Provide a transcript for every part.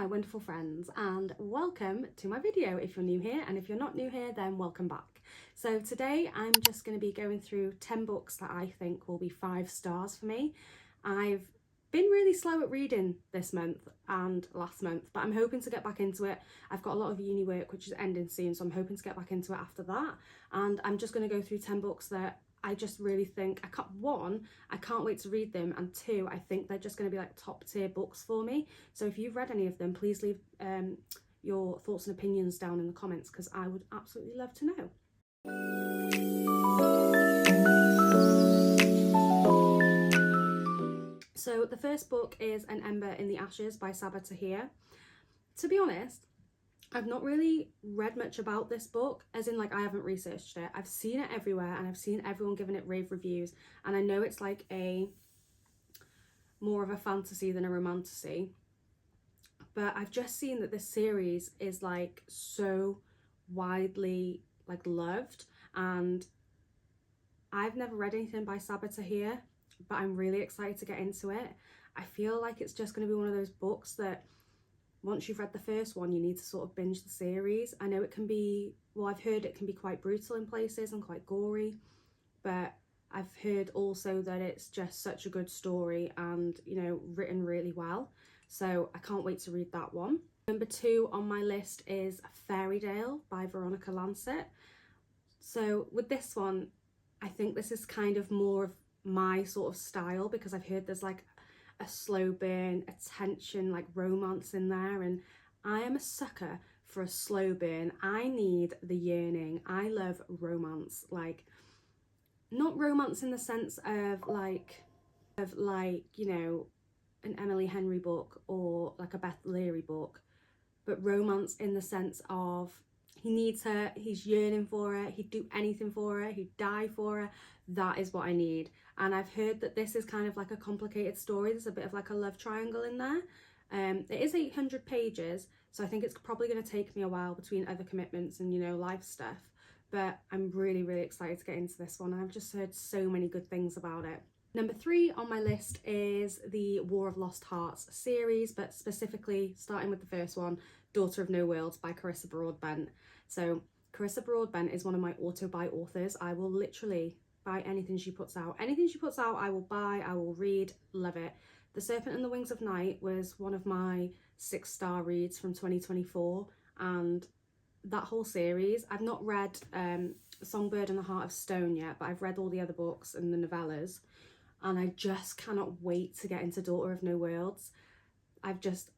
my wonderful friends, and welcome to my video if you're new here, and if you're not new here then welcome back. So today I'm just going to be going through 10 books that I think will be 5 stars for me. I've been really slow at reading this month and last month, but I'm hoping to get back into it. I've got a lot of uni work which is ending soon, so I'm hoping to get back into it after that, and I'm just going to go through 10 books that I just really think I can't wait to read them, and 2, I think they're just going to be like top tier books for me. So if you've read any of them, please leave your thoughts and opinions down in the comments, because I would absolutely love to know. So the first book is An Ember in the Ashes by Sabaa Tahir. To be honest, I've not really read much about this book, as in like I haven't researched it. I've seen it everywhere and I've seen everyone giving it rave reviews, and I know it's like more of a fantasy than a romantasy, but I've just seen that this series is like so widely like loved, and I've never read anything by Sabaa Tahir, but I'm really excited to get into it. I feel like it's just going to be one of those books that once you've read the first one, you need to sort of binge the series. I know it can be, well, I've heard it can be quite brutal in places and quite gory, but I've heard also that it's just such a good story and, you know, written really well. So I can't wait to read that one. Number 2 on my list is Fairytale by Veronica Lancet. So with this one, I think this is kind of more of my sort of style, because I've heard there's like a slow burn, a tension, like romance in there, and I am a sucker for a slow burn. I need the yearning. I love romance, like not romance in the sense of like you know, an Emily Henry book or like a Beth Leary book, but romance in the sense of he needs her, he's yearning for her, he'd do anything for her, he'd die for her. That is what I need. And I've heard that this is kind of like a complicated story. There's a bit of like a love triangle in there. It is 800 pages, so I think it's probably going to take me a while between other commitments and, you know, life stuff. But I'm really, really excited to get into this one. I've just heard so many good things about it. Number 3 on my list is the War of Lost Hearts series, but specifically starting with the first one, Daughter of No Worlds by Carissa Broadbent. So Carissa Broadbent is one of my auto-buy authors. I will literally buy anything she puts out. Anything she puts out, I will buy, I will read, love it. The Serpent and the Wings of Night was one of my 6-star reads from 2024, and that whole series, I've not read Songbird and the Heart of Stone yet, but I've read all the other books and the novellas, and I just cannot wait to get into Daughter of No Worlds. I've just,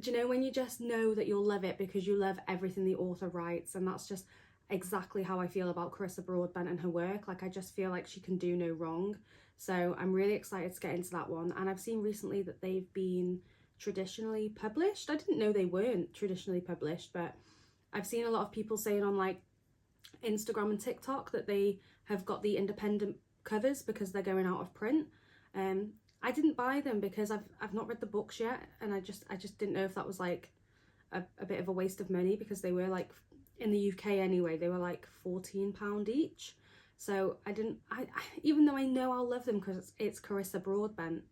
do you know when you just know that you'll love it because you love everything the author writes? And that's just exactly how I feel about Carissa Broadbent and her work. Like, I just feel like she can do no wrong. So I'm really excited to get into that one. And I've seen recently that they've been traditionally published. I didn't know they weren't traditionally published, but I've seen a lot of people saying on like Instagram and TikTok that they have got the independent covers because they're going out of print. I didn't buy them because I've not read the books yet, and I just didn't know if that was like a bit of a waste of money, because they were like, in the UK anyway, they were like £14 each. So I even though I know I'll love them because it's Carissa Broadbent,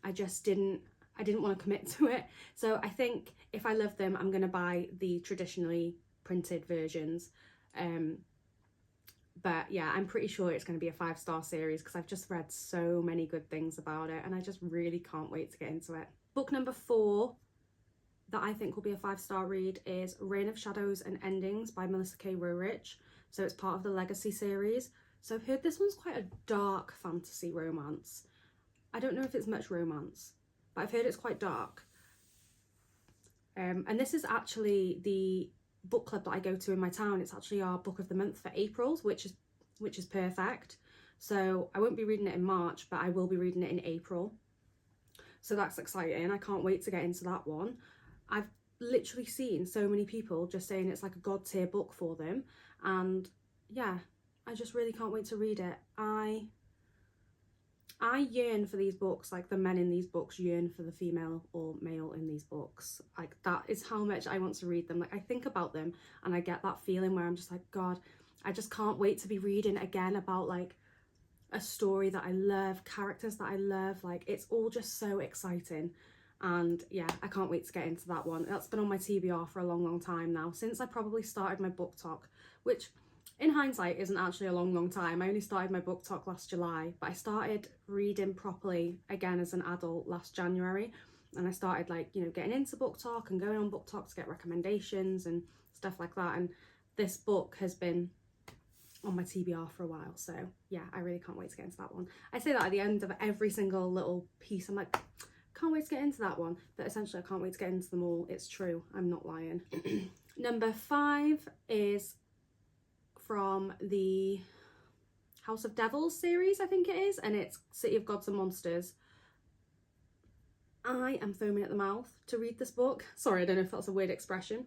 I didn't want to commit to it. So I think if I love them, I'm going to buy the traditionally printed versions. But yeah, I'm pretty sure it's going to be a 5-star series because I've just read so many good things about it, and I just really can't wait to get into it. Book number 4 that I think will be a 5-star read is Reign of Shadows and Endings by Melissa K. Roerich. So it's part of the Legacy series. So I've heard this one's quite a dark fantasy romance. I don't know if it's much romance, but I've heard it's quite dark. And this is actually the book club that I go to in my town. It's actually our book of the month for April, which is perfect. So I won't be reading it in March, but I will be reading it in April. So that's exciting. I can't wait to get into that one. I've literally seen so many people just saying it's like a god tier book for them, and yeah, I just really can't wait to read it. I yearn for these books, like the men in these books yearn for the female or male in these books. Like, that is how much I want to read them. Like, I think about them and I get that feeling where I'm just like, God, I just can't wait to be reading again about like a story that I love, characters that I love. Like, it's all just so exciting. And yeah, I can't wait to get into that one. That's been on my TBR for a long time now, since I probably started my book talk, which in hindsight isn't actually a long time. I only started my book talk last July, but I started reading properly again as an adult last January. And I started like, you know, getting into book talk and going on book talk to get recommendations and stuff like that. And this book has been on my TBR for a while. So yeah, I really can't wait to get into that one. I say that at the end of every single little piece. I'm like, can't wait to get into that one, but essentially I can't wait to get into them all. It's true, I'm not lying. Number 5 is from the House of Devils series, I think it is, and it's City of Gods and Monsters. I am foaming at the mouth to read this book. Sorry, I don't know if that's a weird expression,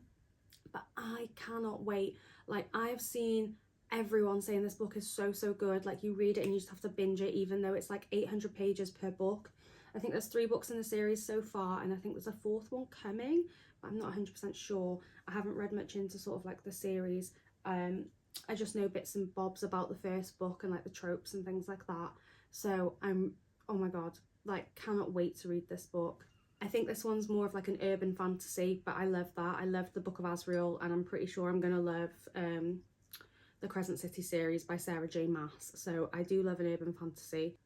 but I cannot wait. Like, I've seen everyone saying this book is so good. Like, you read it and you just have to binge it, even though it's like 800 pages per book. I think there's 3 books in the series so far, and I think there's a 4th one coming, but I'm not 100% sure. I haven't read much into sort of like the series. I just know bits and bobs about the first book and like the tropes and things like that. So I'm, oh my god, like cannot wait to read this book. I think this one's more of like an urban fantasy, but I love that. I love the Book of Asriel, and I'm pretty sure I'm gonna love the Crescent City series by Sarah J Maas. So I do love an urban fantasy.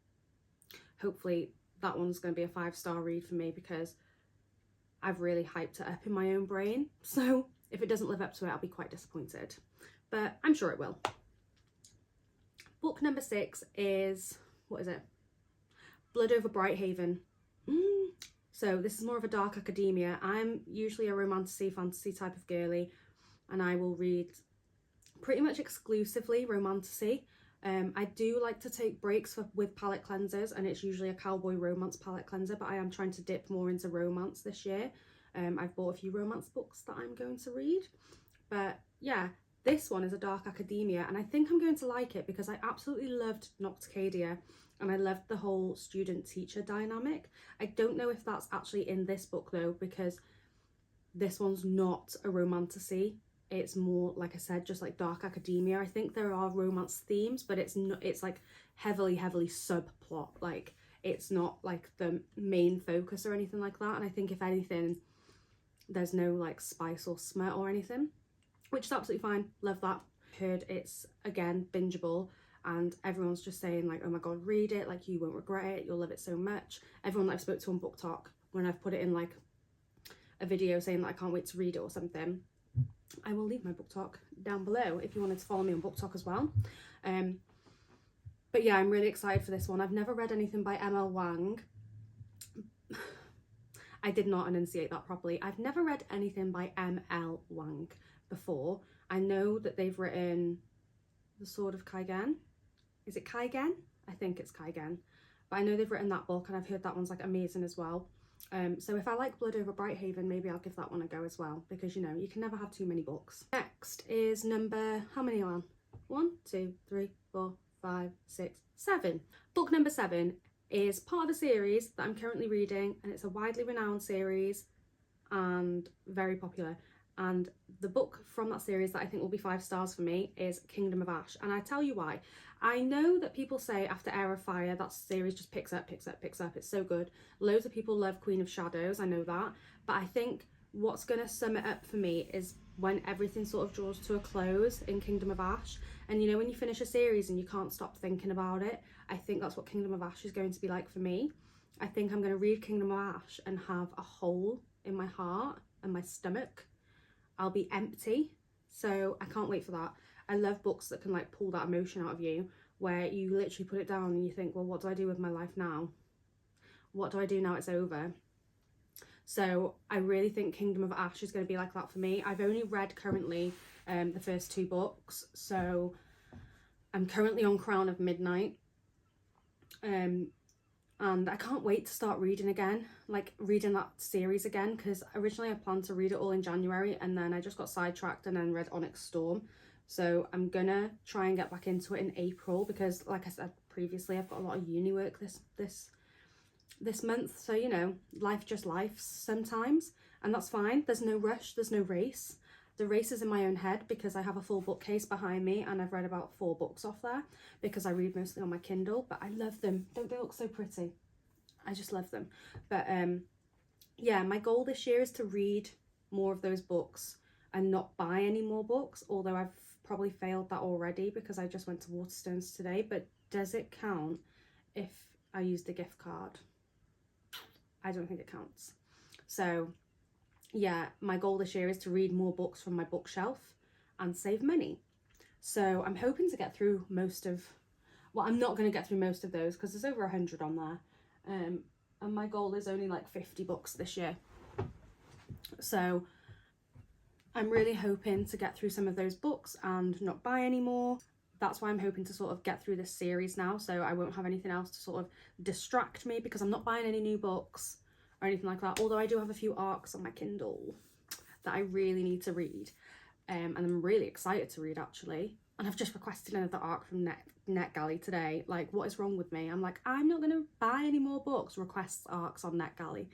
Hopefully that one's going to be a 5-star read for me, because I've really hyped it up in my own brain. So if it doesn't live up to it, I'll be quite disappointed, but I'm sure it will. Book number 6 is, what is it? Blood Over Brighthaven. So this is more of a dark academia. I'm usually a romantasy fantasy type of girly, and I will read pretty much exclusively romantasy. I do like to take breaks with palette cleansers, and it's usually a cowboy romance palette cleanser, but I am trying to dip more into romance this year. I've bought a few romance books that I'm going to read, but yeah, this one is a dark academia, and I think I'm going to like it because I absolutely loved Nocticadia, and I loved the whole student-teacher dynamic. I don't know if that's actually in this book though, because this one's not a romantasy. It's more, like I said, just like dark academia. I think there are romance themes, but it's not, it's like heavily subplot. Like, it's not like the main focus or anything like that. And I think if anything, there's no like spice or smut or anything, which is absolutely fine. Love that. Heard it's, again, bingeable, and everyone's just saying like, oh my god, read it, like you won't regret it, you'll love it so much. Everyone that I've spoke to on Book Talk, when I've put it in like a video saying that I can't wait to read it or something, I will leave my Book Talk down below if you wanted to follow me on Book Talk as well. But yeah, I'm really excited for this one. I've never read anything by M.L. Wang. I did not enunciate that properly. I've never read anything by M.L. Wang before. I know that they've written The Sword of Kaigen. Is it Kaigen? I think it's Kaigen. But I know they've written that book, and I've heard that one's like amazing as well. So if I like Blood Over Brighthaven, maybe I'll give that one a go as well, because you know, you can never have too many books. Next is number, how many are on? 1, 2, 3, 4, 5, 6, 7. Book number 7 is part of a series that I'm currently reading, and it's a widely renowned series and very popular. And the book from that series that I think will be 5 stars for me is Kingdom of Ash. And I tell you why. I know that people say after Heir of Fire, that series just picks up. It's so good. Loads of people love Queen of Shadows, I know that. But I think what's going to sum it up for me is when everything sort of draws to a close in Kingdom of Ash. And you know, when you finish a series and you can't stop thinking about it, I think that's what Kingdom of Ash is going to be like for me. I think I'm going to read Kingdom of Ash and have a hole in my heart and my stomach. I'll be empty. So I can't wait for that. I love books that can like pull that emotion out of you, where you literally put it down and you think, well, what do I do with my life now? What do I do now it's over? So I really think Kingdom of Ash is going to be like that for me. I've only read currently the first 2 books. So I'm currently on Crown of Midnight. And I can't wait to start reading again, like reading that series again, because originally I planned to read it all in January, and then I just got sidetracked and then read Onyx Storm. So I'm gonna try and get back into it in April, because like I said previously, I've got a lot of uni work this month. So you know, life just life sometimes, and that's fine. There's no rush, there's no race. The race is in my own head, because I have a full bookcase behind me and I've read about 4 books off there, because I read mostly on my Kindle, but I love them. Don't they look so pretty? I just love them. But yeah, my goal this year is to read more of those books and not buy any more books, although I've probably failed that already because I just went to Waterstones today. But does it count if I used a gift card? I don't think it counts. So yeah, my goal this year is to read more books from my bookshelf and save money. So I'm hoping to get through most of, well, I'm not going to get through most of those because there's over 100 on there. And my goal is only like 50 books this year. So I'm really hoping to get through some of those books and not buy any more. That's why I'm hoping to sort of get through this series now, so I won't have anything else to sort of distract me, because I'm not buying any new books or anything like that, although I do have a few arcs on my Kindle that I really need to read, and I'm really excited to read, actually. And I've just requested another arc from NetGalley today. Like, what is wrong with me? I'm like, I'm not going to buy any more books, requests arcs on NetGalley.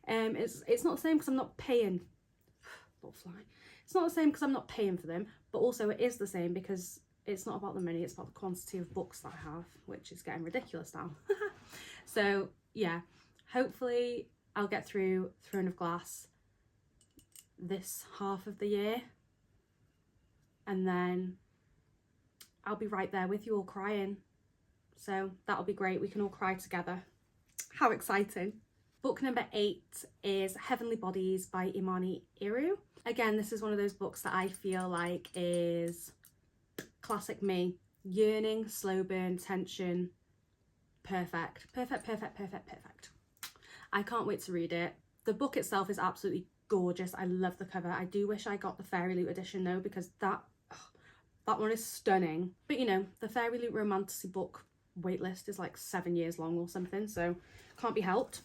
It's not the same because I'm not paying. Little fly. It's not the same because I'm not paying for them, but also it is the same because it's not about the money, it's about the quantity of books that I have, which is getting ridiculous now. So yeah, hopefully I'll get through Throne of Glass this half of the year, and then I'll be right there with you all crying. So that'll be great, we can all cry together. How exciting. Book number 8 is Heavenly Bodies by Imani Iru. Again, this is one of those books that I feel like is classic me. Yearning, slow burn, tension. Perfect. Perfect, perfect, perfect, perfect. I can't wait to read it. The book itself is absolutely gorgeous. I love the cover. I do wish I got the Fairy Loot edition though, because that one is stunning. But you know, the Fairy Loot Romantasy book waitlist is like 7 years long or something, so can't be helped.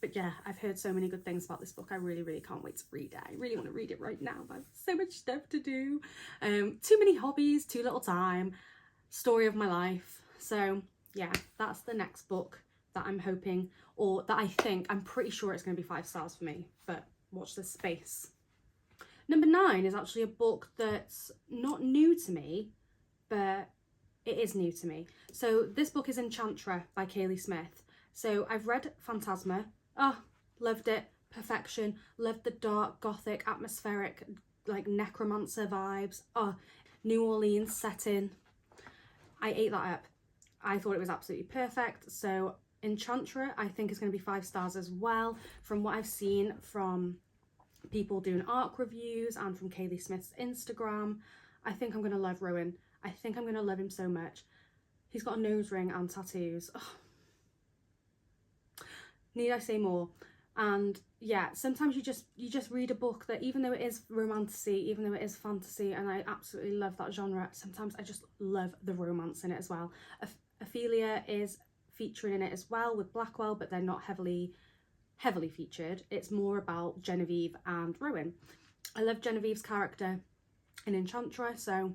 But yeah, I've heard so many good things about this book. I really, really can't wait to read it. I really want to read it right now, but I have so much stuff to do. Too many hobbies, too little time. Story of my life. So yeah, that's the next book that I'm hoping, or that I think, I'm pretty sure it's going to be 5 stars for me, but watch this space. Number 9 is actually a book that's not new to me, but it is new to me. So this book is Enchantra by Kaylee Smith. So I've read Phantasma. Oh, loved it. Perfection. Loved the dark, gothic, atmospheric, like necromancer vibes. Oh, New Orleans setting. I ate that up. I thought it was absolutely perfect. So Enchantra, I think, is going to be 5 stars as well. From what I've seen from people doing arc reviews and from Kaylee Smith's Instagram, I think I'm going to love Rowan. I think I'm going to love him so much. He's got a nose ring and tattoos. Oh. Need I say more? And yeah, sometimes you just read a book that, even though it is romantasy, even though it is fantasy, and I absolutely love that genre, sometimes I just love the romance in it as well. Ophelia is featuring in it as well with Blackwell, but they're not heavily featured. It's more about Genevieve and Rowan. I love Genevieve's character in Enchantra, so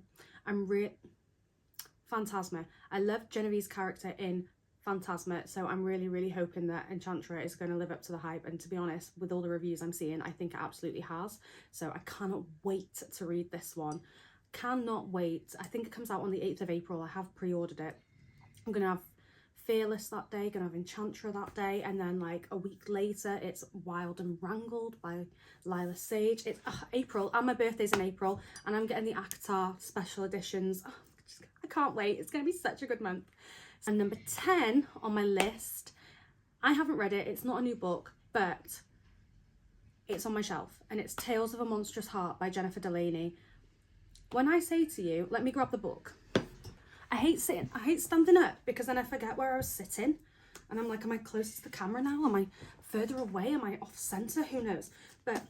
Phantasma. I love Genevieve's character in Phantasma, so I'm really, really hoping that Enchantra is going to live up to the hype, and to be honest, with all the reviews I'm seeing, I think it absolutely has. So I cannot wait to read this one. Cannot wait. I think it comes out on the 8th of April. I have pre-ordered it. I'm going to have Fearless that day, going to have Enchantra that day, and then like a week later it's Wild and Wrangled by Lila Sage. It's April, and my birthday's in April, and I'm getting the ACOTAR special editions. Oh, I can't wait. It's going to be such a good month. And number 10 on my list, I haven't read it, it's not a new book, but it's on my shelf, and it's Tales of a Monstrous Heart by Jennifer Delaney. When I say to you, let me grab the book, I hate standing up, because then I forget where I was sitting, and I'm like, am I close to the camera now? Am I further away? Am I off centre? Who knows? But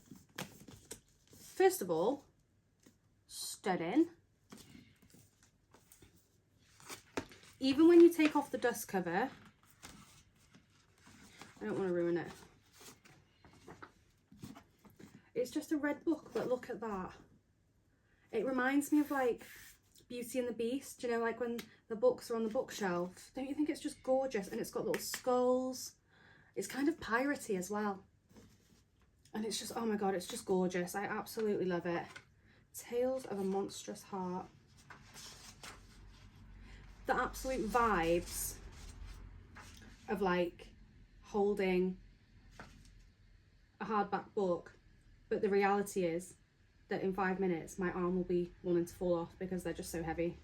first of all, stunning. Even when you take off the dust cover, I don't want to ruin it. It's just a red book, but look at that. It reminds me of like Beauty and the Beast, you know, like when the books are on the bookshelf. Don't you think it's just gorgeous? And it's got little skulls. It's kind of piratey as well. And it's just, oh my God, it's just gorgeous. I absolutely love it. Tales of a Monstrous Heart. The absolute vibes of like holding hardback book, but the reality is that in 5 minutes my arm will be wanting to fall off because they're just so heavy.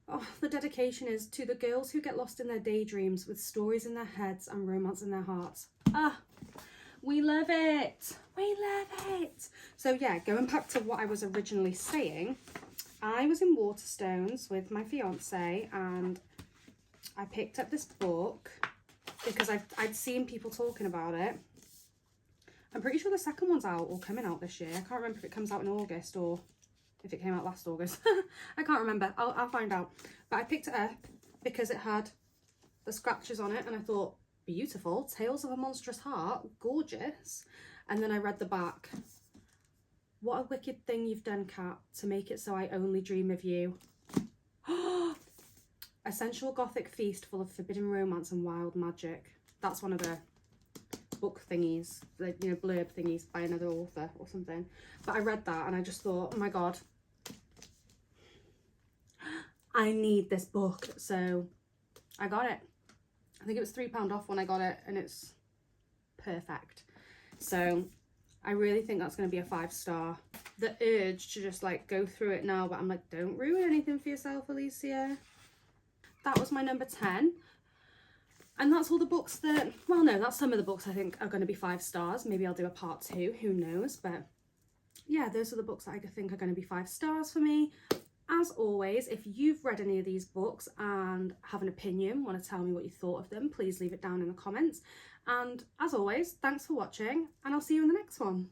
Oh, the dedication is to the girls who get lost in their daydreams with stories in their heads and romance in their hearts. Ah, we love it. We love it. So yeah, going back to what I was originally saying, I was in Waterstones with my fiance and I picked up this book because I'd seen people talking about it. I'm pretty sure the second one's out or coming out this year. I can't remember if it comes out in August or if it came out last August. I can't remember. I'll find out. But I picked it up because it had the scratches on it and I thought, beautiful. Tales of a Monstrous Heart. Gorgeous. And then I read the back. What a wicked thing you've done, Cat, to make it so I only dream of you. A sensual gothic feast full of forbidden romance and wild magic. That's one of the book thingies, the blurb thingies by another author or something. But I read that and I just thought, oh my god, I need this book. So I got it. I think it was £3 off when I got it and it's perfect. So I really think that's going to be a 5-star. The urge to just like go through it now, but I'm like, don't ruin anything for yourself, Alicia. That was my number 10. And that's all the books that, well, no, that's some of the books I think are going to be 5 stars. Maybe I'll do a part 2, who knows? But yeah, those are the books that I think are going to be 5 stars for me. As always, if you've read any of these books and have an opinion, want to tell me what you thought of them, please leave it down in the comments. And as always, thanks for watching and I'll see you in the next one.